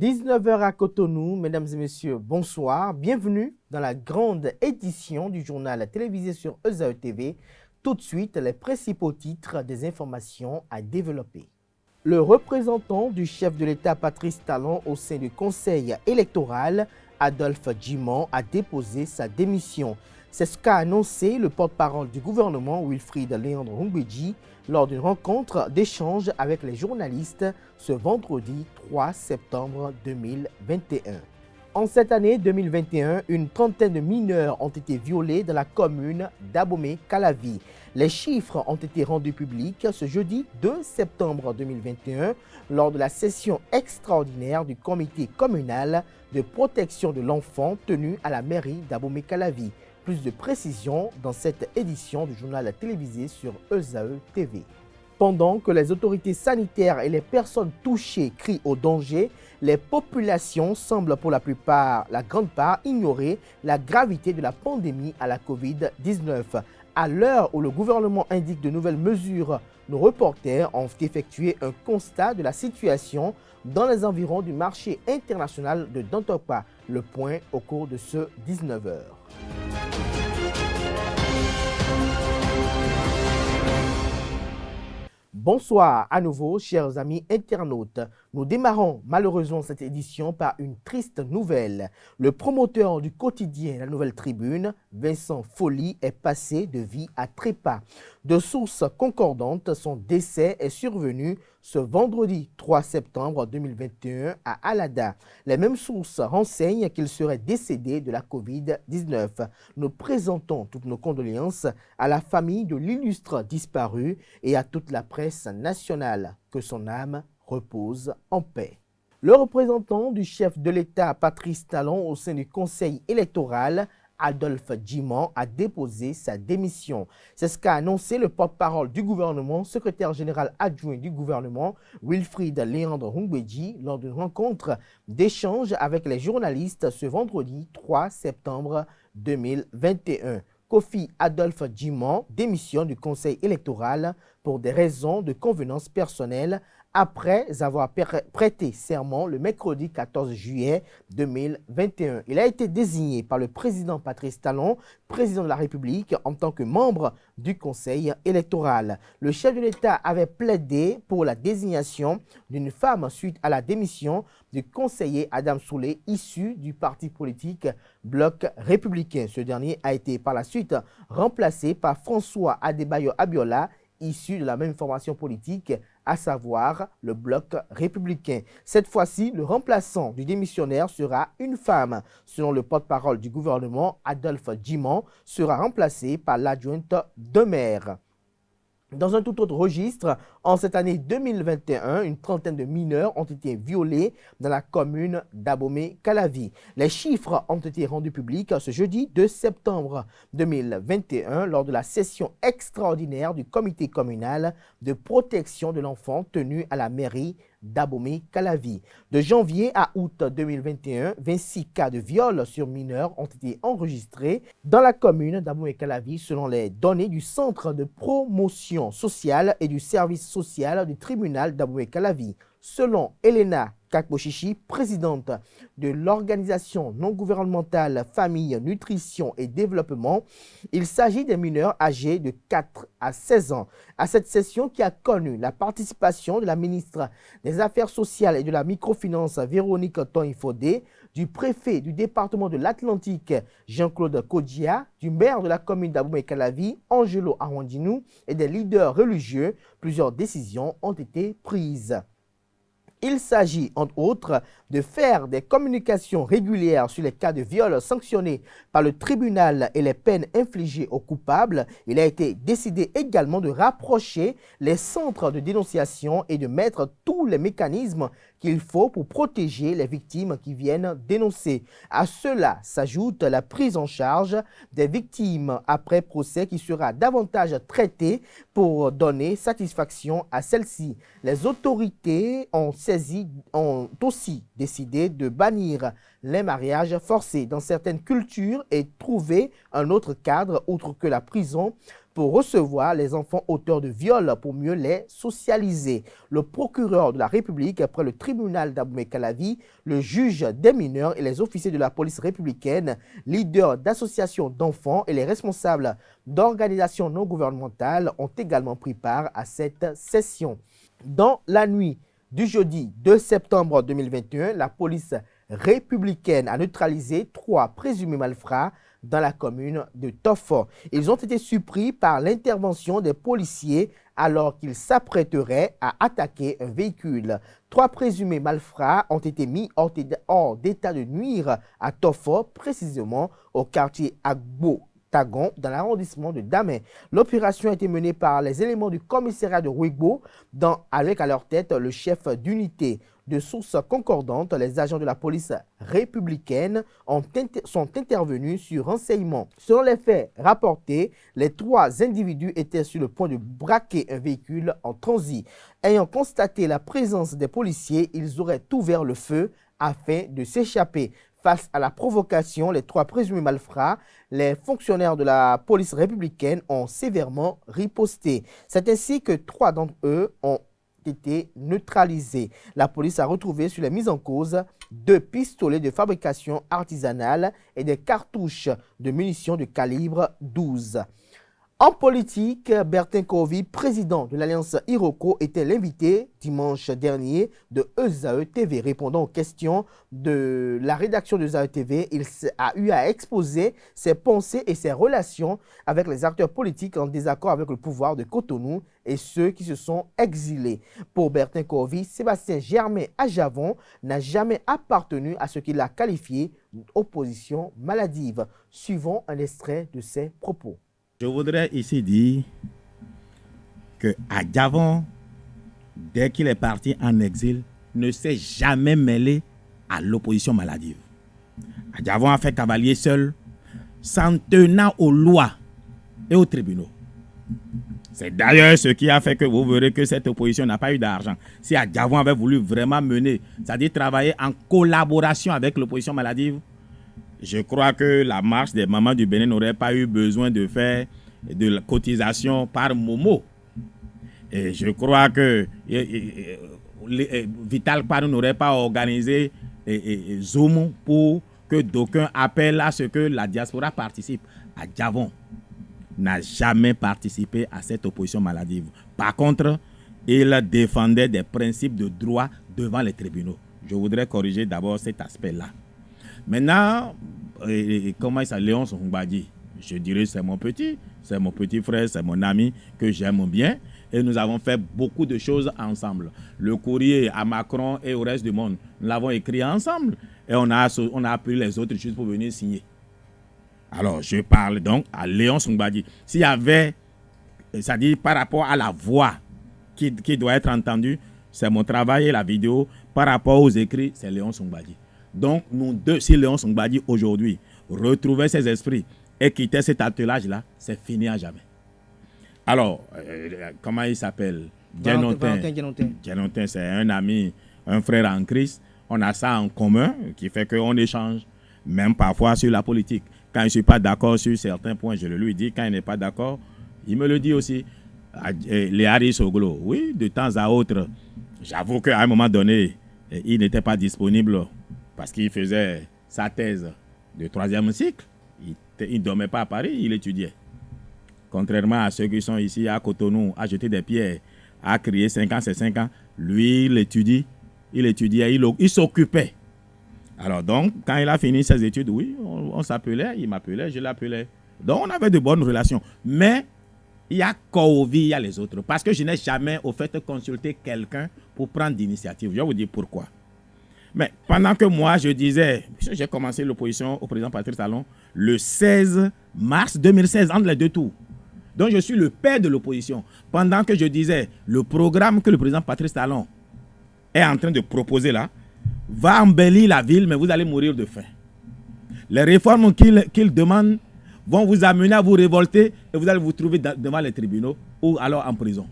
19h à Cotonou, mesdames et messieurs, bonsoir. Bienvenue dans la grande édition du journal télévisé sur ESAE TV. Tout de suite, les principaux titres des informations à développer. Le représentant du chef de l'État Patrice Talon au sein du conseil électoral, Adolphe Djimon, a déposé sa démission. C'est ce qu'a annoncé le porte-parole du gouvernement, Wilfried Léandre Ngouedji, lors d'une rencontre d'échange avec les journalistes ce vendredi 3 septembre 2021. En cette année 2021, une trentaine de mineurs ont été violés dans la commune d'Abomey-Calavi. Les chiffres ont été rendus publics ce jeudi 2 septembre 2021 lors de la session extraordinaire du comité communal de protection de l'enfant tenue à la mairie d'Abomey-Calavi. Plus de précisions dans cette édition du journal télévisé sur ESAE TV. Pendant que les autorités sanitaires et les personnes touchées crient au danger, les populations semblent pour la grande part, ignorer la gravité de la pandémie à la COVID-19. À l'heure où le gouvernement indique de nouvelles mesures, nos reporters ont effectué un constat de la situation dans les environs du marché international de Dantokpa. Le point au cours de ce 19h. Bonsoir à nouveau, chers amis internautes. Nous démarrons malheureusement cette édition par une triste nouvelle. Le promoteur du quotidien La Nouvelle Tribune, Vincent Folly, est passé de vie à trépas. De sources concordantes, son décès est survenu ce vendredi 3 septembre 2021 à Alada. Les mêmes sources renseignent qu'il serait décédé de la COVID-19. Nous présentons toutes nos condoléances à la famille de l'illustre disparu et à toute la presse nationale. Que son âme repose en paix. Le représentant du chef de l'État, Patrice Talon, au sein du conseil électoral, Adolphe Djimon, a déposé sa démission. C'est ce qu'a annoncé le porte-parole du gouvernement, secrétaire général adjoint du gouvernement, Wilfried Léandre Ngouedji, lors d'une rencontre d'échange avec les journalistes ce vendredi 3 septembre 2021. Kofi Adolphe Djimon démissionne du conseil électoral pour des raisons de convenance personnelle après avoir prêté serment le mercredi 14 juillet 2021. Il a été désigné par le président Patrice Talon, président de la République, en tant que membre du conseil électoral. Le chef de l'État avait plaidé pour la désignation d'une femme suite à la démission du conseiller Adam Soulé, issu du parti politique Bloc républicain. Ce dernier a été par la suite remplacé par François Adebayo Abiola, issu de la même formation politique, à savoir le Bloc républicain. Cette fois-ci, le remplaçant du démissionnaire sera une femme. Selon le porte-parole du gouvernement, Adolphe Djimon sera remplacé par l'adjointe de maire. Dans un tout autre registre, en cette année 2021, une trentaine de mineurs ont été violés dans la commune d'Abomey-Calavi. Les chiffres ont été rendus publics ce jeudi 2 septembre 2021 lors de la session extraordinaire du comité communal de protection de l'enfant tenue à la mairie d'Abomey-Calavi. De janvier à août 2021, 26 cas de viol sur mineurs ont été enregistrés dans la commune d'Abomey-Calavi selon les données du Centre de promotion sociale et du service social du tribunal d'Abomey-Calavi. Selon Elena Kakbochichi, présidente de l'organisation non gouvernementale Famille, Nutrition et Développement, il s'agit des mineurs âgés de 4 à 16 ans. À cette session qui a connu la participation de la ministre des Affaires sociales et de la microfinance Véronique Toin-Ifodé, du préfet du département de l'Atlantique Jean-Claude Kodia, du maire de la commune d'Abomey-Calavi Angelo Arwandinou et des leaders religieux, plusieurs décisions ont été prises. Il s'agit, entre autres, de faire des communications régulières sur les cas de viol sanctionnés par le tribunal et les peines infligées aux coupables. Il a été décidé également de rapprocher les centres de dénonciation et de mettre tous les mécanismes qu'il faut pour protéger les victimes qui viennent dénoncer. À cela s'ajoute la prise en charge des victimes après procès qui sera davantage traitée pour donner satisfaction à celles-ci. Les autorités ont cessé ont aussi décidé de bannir les mariages forcés dans certaines cultures et trouver un autre cadre outre que la prison pour recevoir les enfants auteurs de viols pour mieux les socialiser. Le procureur de la République, après le tribunal d'Abomey-Calavi, le juge des mineurs et les officiers de la police républicaine, leaders d'associations d'enfants et les responsables d'organisations non gouvernementales ont également pris part à cette session. Dans la nuit du jeudi 2 septembre 2021, la police républicaine a neutralisé 3 présumés malfrats dans la commune de Tofo. Ils ont été surpris par l'intervention des policiers alors qu'ils s'apprêteraient à attaquer un véhicule. 3 présumés malfrats ont été mis hors d'état de nuire à Tofo, précisément au quartier Agbo-Tagon, dans l'arrondissement de Damé. L'opération a été menée par les éléments du commissariat de Ouigbo, avec à leur tête le chef d'unité. De sources concordantes, les agents de la police républicaine sont intervenus sur renseignement. Selon les faits rapportés, les 3 individus étaient sur le point de braquer un véhicule en transit. Ayant constaté la présence des policiers, ils auraient ouvert le feu afin de s'échapper. Face à la provocation, les 3 présumés malfrats, les fonctionnaires de la police républicaine ont sévèrement riposté. C'est ainsi que 3 d'entre eux ont été neutralisés. La police a retrouvé sur les mises en cause 2 pistolets de fabrication artisanale et des cartouches de munitions de calibre 12. En politique, Bertin Kovi, président de l'Alliance Iroko, était l'invité dimanche dernier de ESAE TV. Répondant aux questions de la rédaction de ESAE TV, il a eu à exposer ses pensées et ses relations avec les acteurs politiques en désaccord avec le pouvoir de Cotonou et ceux qui se sont exilés. Pour Bertin Kovi, Sébastien Germain Ajavon n'a jamais appartenu à ce qu'il a qualifié d'opposition maladive. Suivons un extrait de ses propos. Je voudrais ici dire que Ajavon, dès qu'il est parti en exil, ne s'est jamais mêlé à l'opposition maladive. Ajavon a fait cavalier seul, s'en tenant aux lois et aux tribunaux. C'est d'ailleurs ce qui a fait que vous verrez que cette opposition n'a pas eu d'argent. Si Ajavon avait voulu vraiment mener, c'est-à-dire travailler en collaboration avec l'opposition maladive, je crois que la marche des mamans du Bénin n'aurait pas eu besoin de faire de la cotisation par Momo. Et je crois que Vital Parou n'aurait pas organisé Zoom pour que d'aucuns appellent à ce que la diaspora participe. Ajavon n'a jamais participé à cette opposition maladive. Par contre, il défendait des principes de droit devant les tribunaux. Je voudrais corriger d'abord cet aspect-là. Maintenant, comment il s'appelle, Léon Songbadi, je dirais c'est mon petit frère, c'est mon ami que j'aime bien et nous avons fait beaucoup de choses ensemble. Le courrier à Macron et au reste du monde, nous l'avons écrit ensemble et on a appelé les autres juste pour venir signer. Alors, je parle donc à Léon Songbadi. S'il y avait, c'est-à-dire par rapport à la voix qui doit être entendue, c'est mon travail et la vidéo. Par rapport aux écrits, c'est Léon Songbadi. Donc, nous deux, si Léon Songbadi aujourd'hui retrouvait ses esprits et quittait cet attelage-là, c'est fini à jamais. Alors, comment il s'appelle? Djenontin, c'est un ami, un frère en Christ. On a ça en commun qui fait qu'on échange, même parfois sur la politique. Quand je ne suis pas d'accord sur certains points, je le lui dis. Quand il n'est pas d'accord, il me le dit aussi. Léari Soglo, oui, de temps à autre, j'avoue qu'à un moment donné, il n'était pas disponible parce qu'il faisait sa thèse de 3e cycle. Il ne dormait pas à Paris, il étudiait. Contrairement à ceux qui sont ici à Cotonou, à jeter des pierres, à crier 5 ans, c'est 5 ans. Lui, il étudiait, il s'occupait. Alors donc, quand il a fini ses études, oui, on s'appelait, il m'appelait, je l'appelais. Donc on avait de bonnes relations. Mais il y a Kovi, il y a les autres. Parce que je n'ai jamais, au fait, consulté quelqu'un pour prendre d'initiative. Je vais vous dire pourquoi. Mais pendant que moi, je disais, j'ai commencé l'opposition au président Patrice Talon le 16 mars 2016, entre les deux tours. Donc, je suis le père de l'opposition. Pendant que je disais, le programme que le président Patrice Talon est en train de proposer là, va embellir la ville, mais vous allez mourir de faim. Les réformes qu'il demande vont vous amener à vous révolter et vous allez vous trouver devant les tribunaux ou alors en prison.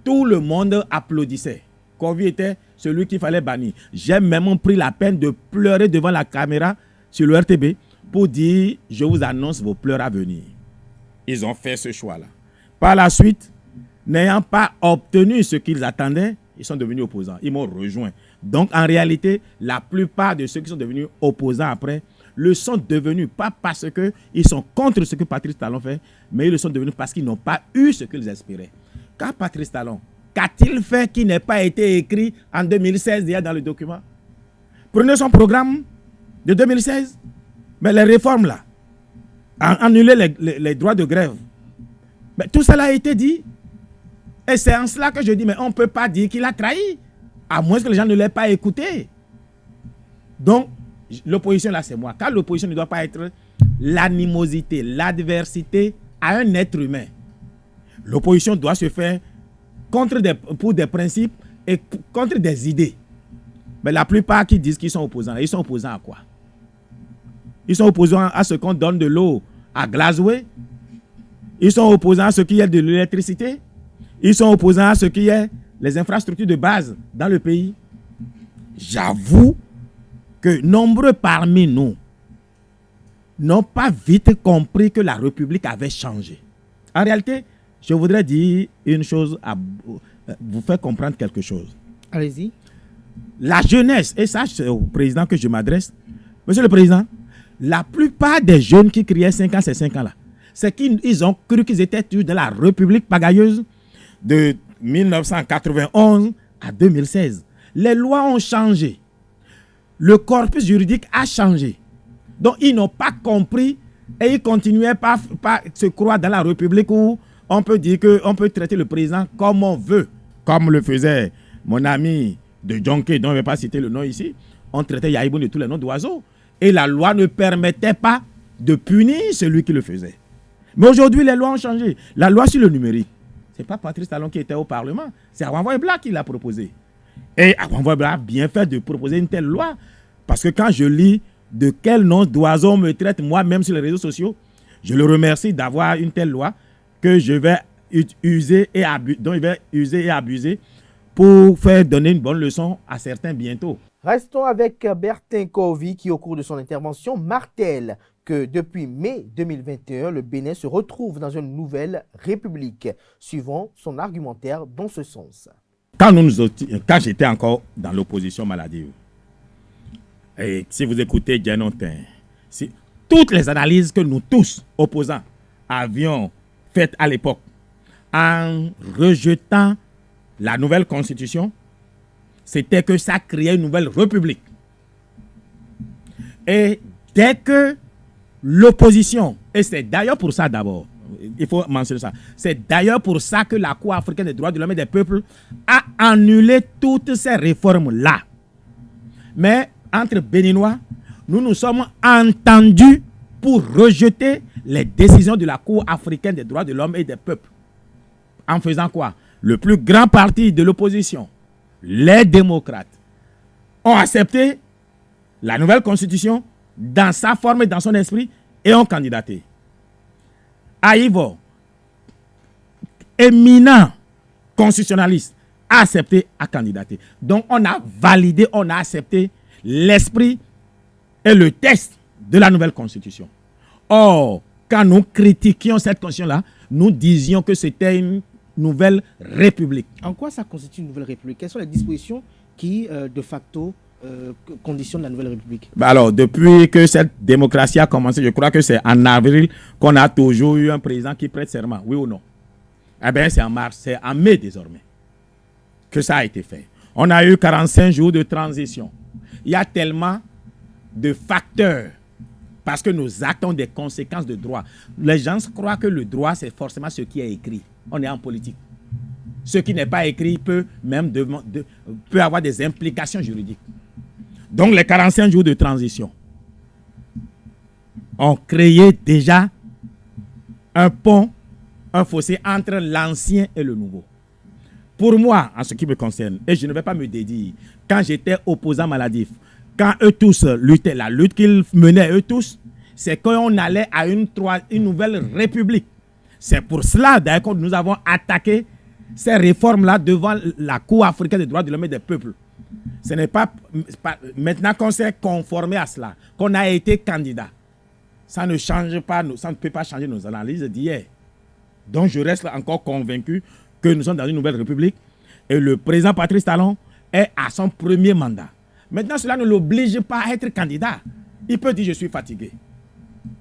Tout le monde applaudissait. Corvi était celui qu'il fallait bannir. J'ai même pris la peine de pleurer devant la caméra sur le RTB pour dire, je vous annonce vos pleurs à venir. Ils ont fait ce choix-là. Par la suite, n'ayant pas obtenu ce qu'ils attendaient, ils sont devenus opposants. Ils m'ont rejoint. Donc, en réalité, la plupart de ceux qui sont devenus opposants après le sont devenus pas parce qu'ils sont contre ce que Patrice Talon fait, mais ils le sont devenus parce qu'ils n'ont pas eu ce qu'ils espéraient. Car Patrice Talon, qu'a-t-il fait qui n'ait pas été écrit en 2016 déjà dans le document? Prenez son programme de 2016, mais les réformes là, annuler les droits de grève. Mais tout cela a été dit. Et c'est en cela que je dis, mais on ne peut pas dire qu'il a trahi, à moins que les gens ne l'aient pas écouté. Donc, l'opposition là, c'est moi. Car l'opposition ne doit pas être l'animosité, l'adversité à un être humain. L'opposition doit se faire pour des principes et contre des idées. Mais la plupart qui disent qu'ils sont opposants, ils sont opposants à quoi? Ils sont opposants à ce qu'on donne de l'eau à Glasgow. Ils sont opposants à ce qu'il y ait de l'électricité. Ils sont opposants à ce qu'il y ait les infrastructures de base dans le pays. J'avoue que nombreux parmi nous n'ont pas vite compris que la République avait changé. En réalité, je voudrais dire une chose, vous faire comprendre quelque chose. Allez-y. La jeunesse, et ça c'est au président que je m'adresse. Monsieur le président, la plupart des jeunes qui criaient 5 ans, ces 5 ans-là, c'est qu'ils ont cru qu'ils étaient toujours dans la République pagailleuse de 1991 à 2016. Les lois ont changé. Le corpus juridique a changé. Donc, ils n'ont pas compris et ils continuaient par se croire dans la République où on peut dire qu'on peut traiter le président comme on veut. Comme le faisait mon ami de Jonké, dont je ne vais pas citer le nom ici. On traitait Yahiboun de tous les noms d'oiseaux. Et la loi ne permettait pas de punir celui qui le faisait. Mais aujourd'hui, les lois ont changé. La loi sur le numérique, ce n'est pas Patrice Talon qui était au Parlement, c'est Awanvoye Bla qui l'a proposé. Et Awanvoye Bla a bien fait de proposer une telle loi. Parce que quand je lis de quel nom d'oiseau on me traite moi-même sur les réseaux sociaux, je le remercie d'avoir une telle loi que je vais user et abuser pour faire donner une bonne leçon à certains bientôt. Restons avec Bertin Corvi qui, au cours de son intervention, martèle que depuis mai 2021, le Bénin se retrouve dans une nouvelle république, suivant son argumentaire dans ce sens. Quand j'étais encore dans l'opposition maladive, et si vous écoutez Djenontin, toutes les analyses que nous tous, opposants, avions faites à l'époque, en rejetant la nouvelle constitution, c'était que ça créait une nouvelle république. Et dès que l'opposition, et c'est d'ailleurs pour ça d'abord, il faut mentionner ça, c'est d'ailleurs pour ça que la Cour africaine des droits de l'homme et des peuples a annulé toutes ces réformes-là. Mais entre Béninois, nous nous sommes entendus pour rejeter les décisions de la Cour africaine des droits de l'homme et des peuples. En faisant quoi? Le plus grand parti de l'opposition, les démocrates, ont accepté la nouvelle constitution dans sa forme et dans son esprit et ont candidaté. Aïvo, éminent constitutionnaliste, a accepté à candidater. Donc on a validé, on a accepté l'esprit et le texte de la nouvelle constitution. Or, quand nous critiquions cette constitution-là, nous disions que c'était une nouvelle république. En quoi ça constitue une nouvelle république? Quelles sont les dispositions qui, de facto, conditionnent la nouvelle république? Alors, depuis que cette démocratie a commencé, je crois que c'est en avril qu'on a toujours eu un président qui prête serment, oui ou non? Eh bien, c'est en mars, c'est en mai désormais que ça a été fait. On a eu 45 jours de transition. Il y a tellement de facteurs parce que nos actes ont des conséquences de droit. Les gens croient que le droit, c'est forcément ce qui est écrit. On est en politique. Ce qui n'est pas écrit peut même peut avoir des implications juridiques. Donc, les 45 jours de transition ont créé déjà un pont, un fossé entre l'ancien et le nouveau. Pour moi, en ce qui me concerne, et je ne vais pas me dédire, quand j'étais opposant maladif, quand eux tous luttaient, la lutte qu'ils menaient eux tous, c'est qu'on allait à une nouvelle république. C'est pour cela d'ailleurs que nous avons attaqué ces réformes-là devant la Cour africaine des droits de l'homme et des peuples. Ce n'est pas maintenant qu'on s'est conformé à cela, qu'on a été candidat. Ça ne change pas, ça ne peut pas changer nos analyses d'hier. Donc je reste encore convaincu que nous sommes dans une nouvelle république et le président Patrice Talon est à son premier mandat. Maintenant, cela ne l'oblige pas à être candidat. Il peut dire je suis fatigué.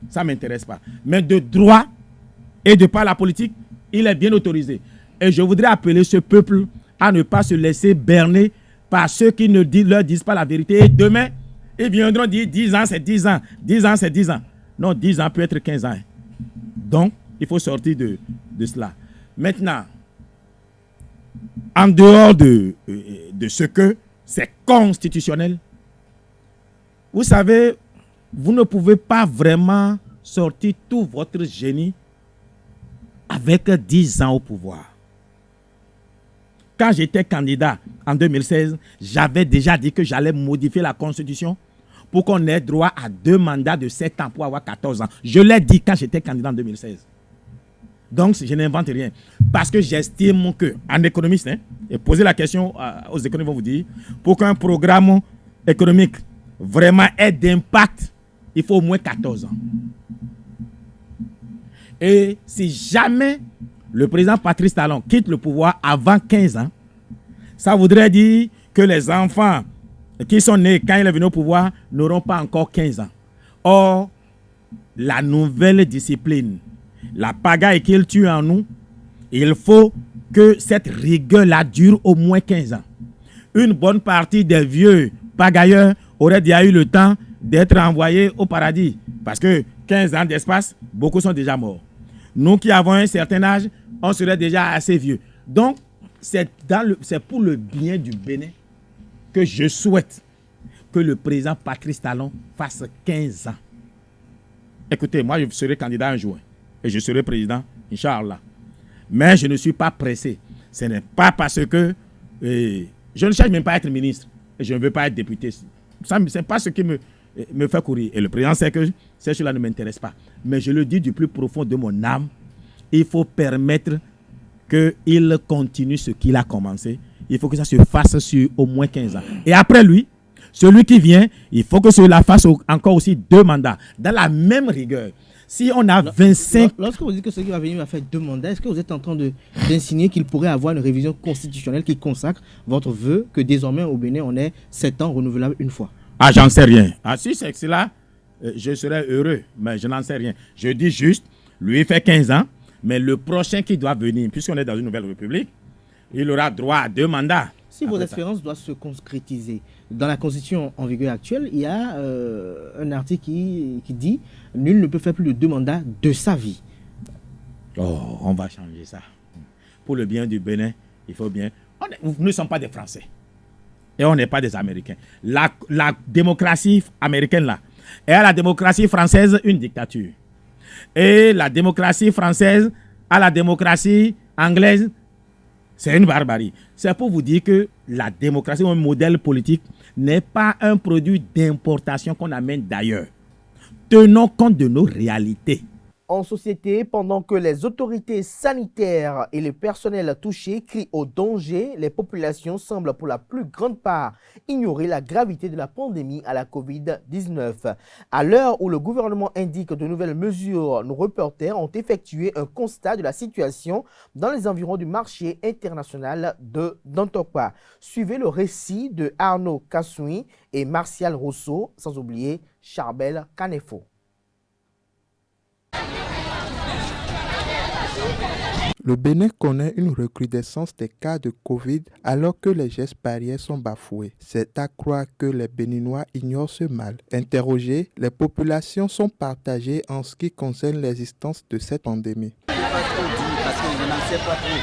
Ça ne m'intéresse pas. Mais de droit et de par la politique, il est bien autorisé. Et je voudrais appeler ce peuple à ne pas se laisser berner par ceux qui ne leur disent pas la vérité. Et demain, ils viendront dire 10 ans, c'est 10 ans. 10 ans, c'est 10 ans. Non, 10 ans peut être 15 ans. Donc, il faut sortir de cela. Maintenant, en dehors de ce que c'est constitutionnel, vous savez, vous ne pouvez pas vraiment sortir tout votre génie avec 10 ans au pouvoir. Quand j'étais candidat en 2016, j'avais déjà dit que j'allais modifier la Constitution pour qu'on ait droit à 2 mandats de 7 ans pour avoir 14 ans. Je l'ai dit quand j'étais candidat en 2016. Donc, je n'invente rien. Parce que j'estime qu'un économiste, et poser la question aux économistes, vont vous dire, pour qu'un programme économique vraiment ait d'impact, il faut au moins 14 ans. Et si jamais le président Patrice Talon quitte le pouvoir avant 15 ans, ça voudrait dire que les enfants qui sont nés quand il est venu au pouvoir n'auront pas encore 15 ans. Or, la nouvelle discipline, la pagaille qu'il tue en nous, il faut que cette rigueur-là dure au moins 15 ans. Une bonne partie des vieux pagailleurs auraient déjà eu le temps d'être envoyés au paradis. Parce que 15 ans d'espace, beaucoup sont déjà morts. Nous qui avons un certain âge, on serait déjà assez vieux. Donc, c'est pour le bien du Bénin que je souhaite que le président Patrice Talon fasse 15 ans. Écoutez, moi, je serai candidat un jour et je serai président, Inch'Allah. Mais je ne suis pas pressé. Ce n'est pas parce que je ne cherche même pas à être ministre et je ne veux pas être député. Ce n'est pas ce qui me fait courir. Et le président sait que cela ne m'intéresse pas. Mais je le dis du plus profond de mon âme, il faut permettre qu'il continue ce qu'il a commencé. Il faut que ça se fasse sur au moins 15 ans. Et après lui, celui qui vient, il faut que cela fasse encore aussi 2 mandats, dans la même rigueur. Si on a 25... Lorsque vous dites que celui qui va venir va faire 2 mandats, est-ce que vous êtes en train d'insigner qu'il pourrait avoir une révision constitutionnelle qui consacre votre vœu que désormais au Bénin, on ait 7 ans renouvelables une fois? Ah, j'en sais rien. Ah, si c'est cela, je serais heureux, mais je n'en sais rien. Je dis juste, lui fait 15 ans, mais le prochain qui doit venir, puisqu'on est dans une nouvelle république, il aura droit à 2 mandats. Si vos espérances doivent se concrétiser, dans la constitution en vigueur actuelle, il y a un article qui dit « Nul ne peut faire plus de 2 mandats de sa vie ». Oh, on va changer ça. Pour le bien du Bénin, il faut bien... Nous ne sommes pas des Français. Et on n'est pas des Américains. La démocratie américaine, là, est à la démocratie française une dictature. Et la démocratie française à la démocratie anglaise, c'est une barbarie. C'est pour vous dire que la démocratie, un modèle politique, n'est pas un produit d'importation qu'on amène d'ailleurs. Tenons compte de nos réalités. En société, pendant que les autorités sanitaires et les personnels touchés crient au danger, les populations semblent pour la plus grande part ignorer la gravité de la pandémie à la COVID-19. À l'heure où le gouvernement indique de nouvelles mesures, nos reporters ont effectué un constat de la situation dans les environs du marché international de Dantokwa. Suivez le récit de Arnaud Kassoui et Martial Rousseau, sans oublier Charbel Canefo. Le Bénin connaît une recrudescence des cas de Covid alors que les gestes barrières sont bafoués. C'est à croire que les Béninois ignorent ce mal. Interrogées, les populations sont partagées en ce qui concerne l'existence de cette pandémie. Parce que je n'en sais pas trop.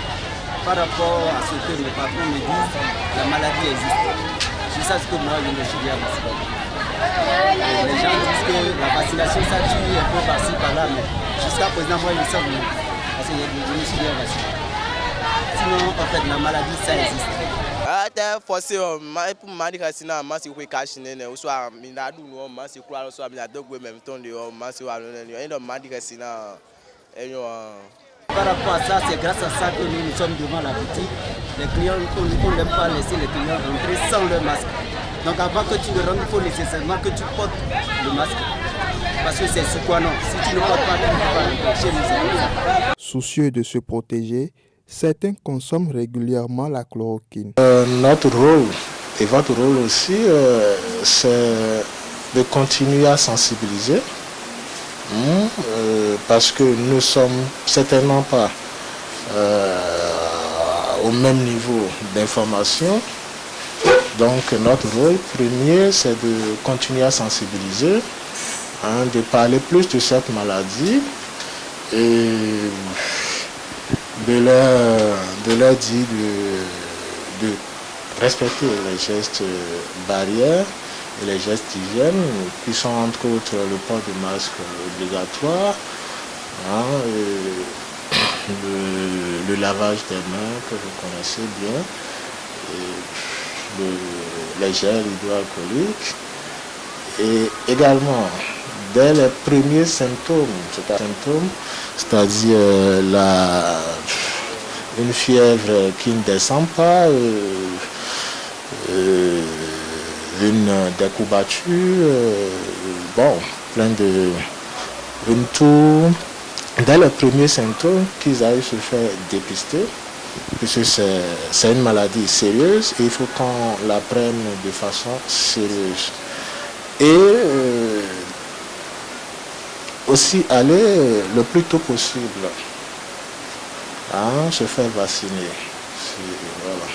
Par rapport à ce que les patrons me disent, la maladie existe. C'est ça ce que moi je me suis dit à les gens disent que la vaccination ça tue un peu par-ci par-là, mais jusqu'à présent moi je sais pas. Parce que je me suis bien vacciné. Sinon, en fait, la maladie, ça existe. Par rapport à ça, c'est grâce à ça que nous sommes devant la boutique. Les clients, on n'aime pas laisser les clients rentrer sans leur masque. Donc avant que tu ne rentres, il faut nécessairement que tu portes le masque. Parce que c'est ce quoi non. Si tu ne portes pas, tu ne peux pas rentrer chez nous. Soucieux de se protéger, certains consomment régulièrement la chloroquine. Notre rôle et votre rôle aussi, c'est de continuer à sensibiliser. Parce que nous ne sommes certainement pas au même niveau d'information. Donc notre rôle premier, c'est de continuer à sensibiliser, de parler plus de cette maladie et de leur dire de respecter les gestes barrières et les gestes d'hygiène qui sont entre autres le port du masque obligatoire, le lavage des mains que vous connaissez bien, et les gels hydroalcooliques et également dès les premiers symptômes, c'est-à-dire une fièvre qui ne descend pas, une décourbature, une toux, dès les premiers symptômes qu'ils aillent se faire dépister, puisque c'est une maladie sérieuse et il faut qu'on la prenne de façon sérieuse. Et aussi aller le plus tôt possible se faire vacciner. Voilà.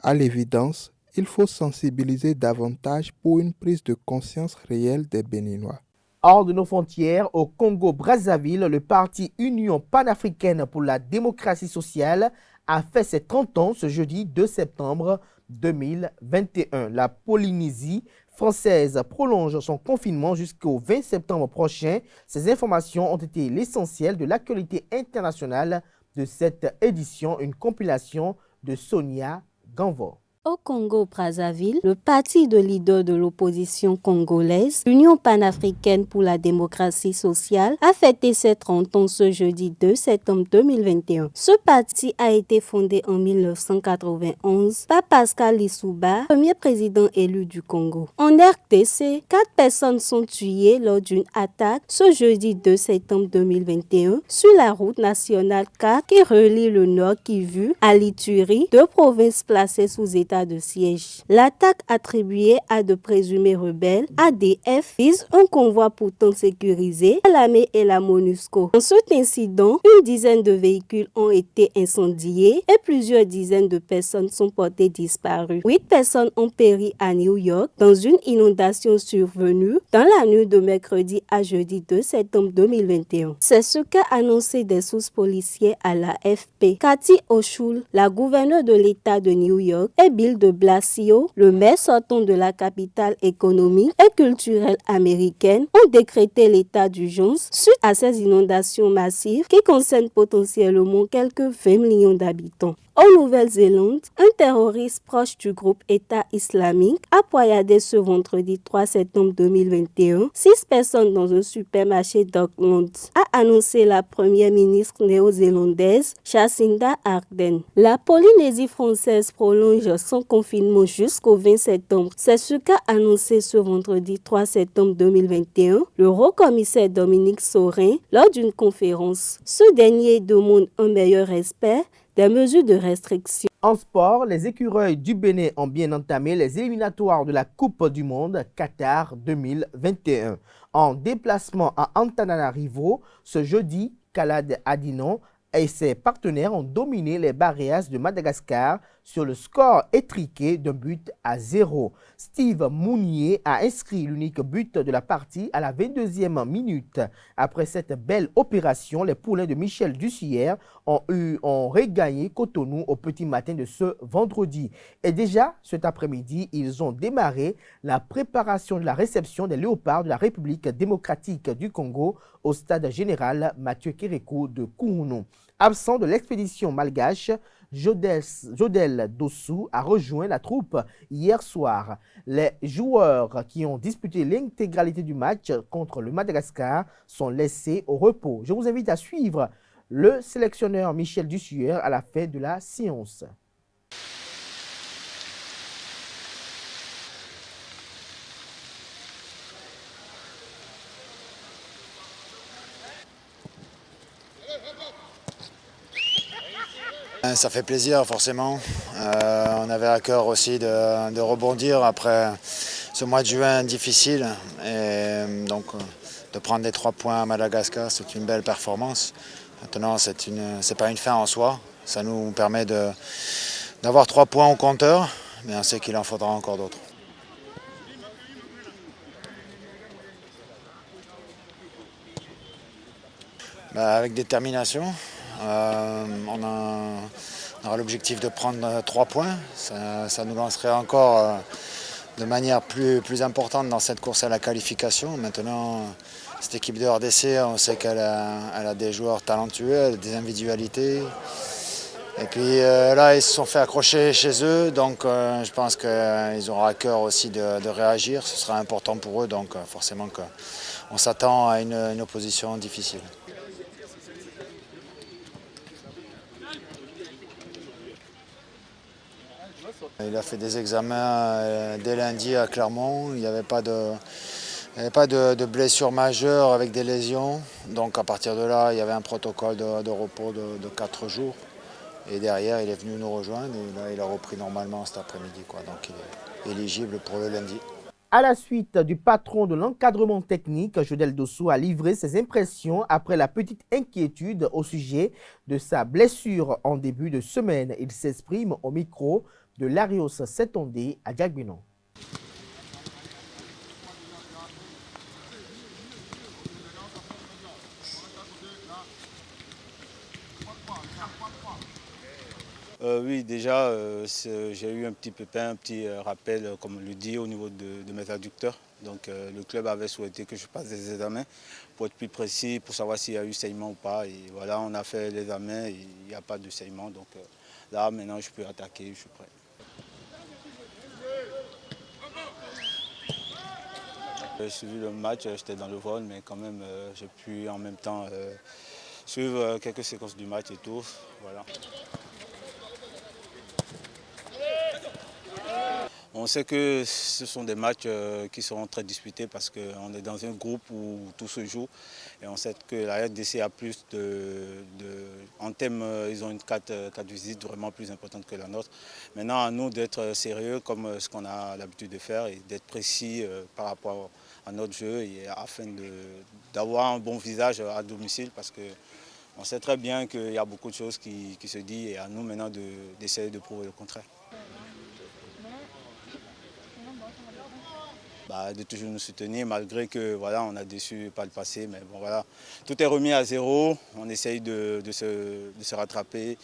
À l'évidence, il faut sensibiliser davantage pour une prise de conscience réelle des Béninois. Hors de nos frontières, au Congo-Brazzaville, le parti Union panafricaine pour la démocratie sociale a fait ses 30 ans ce jeudi 2 septembre 2021. La Polynésie française prolonge son confinement jusqu'au 20 septembre prochain. Ces informations ont été l'essentiel de l'actualité internationale de cette édition, une compilation de Sonia Ganvo. Au Congo-Brazzaville, le parti de leader de l'opposition congolaise, Union panafricaine pour la démocratie sociale, a fêté ses 30 ans ce jeudi 2 septembre 2021. Ce parti a été fondé en 1991 par Pascal Lissouba, premier président élu du Congo. En RDC, 4 personnes sont tuées lors d'une attaque ce jeudi 2 septembre 2021 sur la route nationale 4 qui relie le Nord Kivu à l'Ituri, 2 provinces placées sous état de siège. L'attaque attribuée à de présumés rebelles, ADF, vise un convoi pourtant sécurisé à l'armée et la MONUSCO. Dans cet incident, une dizaine de véhicules ont été incendiés et plusieurs dizaines de personnes sont portées disparues. 8 personnes ont péri à New York dans une inondation survenue dans la nuit de mercredi à jeudi 2 septembre 2021. C'est ce qu'a annoncé des sources policières à l'AFP. Cathy Hochul, la gouverneure de l'État de New York, et Bill de Blasio, le maire sortant de la capitale économique et culturelle américaine, ont décrété l'état d'urgence suite à ces inondations massives qui concernent potentiellement quelques 20 millions d'habitants. En Nouvelle-Zélande, un terroriste proche du groupe État islamique a poignardé ce vendredi 3 septembre 2021 6 personnes dans un supermarché d'Auckland, a annoncé la première ministre néo-zélandaise Jacinda Ardern. La Polynésie française prolonge son confinement jusqu'au 20 septembre. C'est ce qu'a annoncé ce vendredi 3 septembre 2021 le haut-commissaire Dominique Saurin lors d'une conférence. Ce dernier demande un meilleur respect des mesures de restriction. En sport, les écureuils du Bénin ont bien entamé les éliminatoires de la Coupe du Monde Qatar 2021. En déplacement à Antananarivo, ce jeudi, Khaled Adinon et ses partenaires ont dominé les Barrias de Madagascar sur le score étriqué d'un but à 0. Steve Mounier a inscrit l'unique but de la partie à la 22e minute. Après cette belle opération, les poulains de Michel Dussière ont regagné Cotonou au petit matin de ce vendredi. Et déjà, cet après-midi, ils ont démarré la préparation de la réception des léopards de la République démocratique du Congo au stade général Mathieu Kérékou de Kourounou. Absent de l'expédition malgache, Jodel Dossou a rejoint la troupe hier soir. Les joueurs qui ont disputé l'intégralité du match contre le Madagascar sont laissés au repos. Je vous invite à suivre le sélectionneur Michel Dussueur à la fin de la séance. Ça fait plaisir forcément. On avait à cœur aussi de rebondir après ce mois de juin difficile. Et donc de prendre les 3 points à Madagascar, c'est une belle performance. Maintenant, c'est pas une fin en soi. Ça nous permet d'avoir 3 points au compteur, mais on sait qu'il en faudra encore d'autres. Avec détermination. On aura l'objectif de prendre 3 points. Ça nous lancerait encore de manière plus importante dans cette course à la qualification. Maintenant, cette équipe de RDC, on sait qu'elle a des joueurs talentueux, des individualités. Et puis là, ils se sont fait accrocher chez eux, donc je pense qu'ils auront à cœur aussi de réagir. Ce sera important pour eux, donc forcément qu'on s'attend à une opposition difficile. Il a fait des examens dès lundi à Clermont. Il n'y avait pas de blessures majeures avec des lésions. Donc à partir de là, il y avait un protocole de repos de 4 jours. Et derrière, il est venu nous rejoindre. Et là, il a repris normalement cet après-midi. Donc il est éligible pour le lundi. À la suite du patron de l'encadrement technique, Jodel Dossou a livré ses impressions après la petite inquiétude au sujet de sa blessure en début de semaine. Il s'exprime au micro de Larios Setondé à Diagbino. Oui, déjà, j'ai eu un petit pépin, un petit rappel, comme on le dit, au niveau de mes adducteurs. Donc le club avait souhaité que je passe des examens pour être plus précis, pour savoir s'il y a eu saignement ou pas. Et voilà, on a fait les examens et il n'y a pas de saignement. Donc là, maintenant, je peux attaquer, je suis prêt. J'ai suivi le match, j'étais dans le vol, mais quand même, j'ai pu en même temps suivre quelques séquences du match et tout. Voilà. On sait que ce sont des matchs qui seront très disputés parce qu'on est dans un groupe où tout se joue. Et on sait que la RDC a plus en thème, ils ont une carte de visite vraiment plus importante que la nôtre. Maintenant, à nous d'être sérieux comme ce qu'on a l'habitude de faire et d'être précis par rapport à notre jeu et afin d'avoir un bon visage à domicile parce qu'on sait très bien qu'il y a beaucoup de choses qui se disent et à nous maintenant d'essayer de prouver le contraire. De toujours nous soutenir malgré que voilà, on a déçu par le passé, mais bon voilà, tout est remis à zéro, on essaye de se rattraper.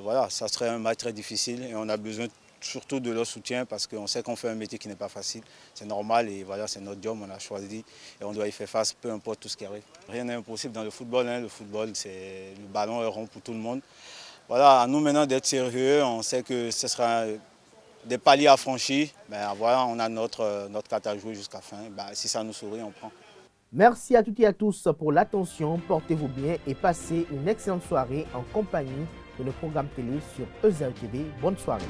Voilà, ça serait un match très difficile et on a besoin surtout de leur soutien parce qu'on sait qu'on fait un métier qui n'est pas facile, c'est normal et voilà, c'est notre job, on a choisi et on doit y faire face peu importe tout ce qui arrive. Rien n'est impossible dans le football, le football c'est le ballon est rond pour tout le monde. Voilà, à nous maintenant d'être sérieux, on sait que ce sera des paliers à franchir, voilà, on a notre carte à jouer jusqu'à la fin. Si ça nous sourit, on prend. Merci à toutes et à tous pour l'attention. Portez-vous bien et passez une excellente soirée en compagnie de nos programmes télé sur EZAU TV. Bonne soirée.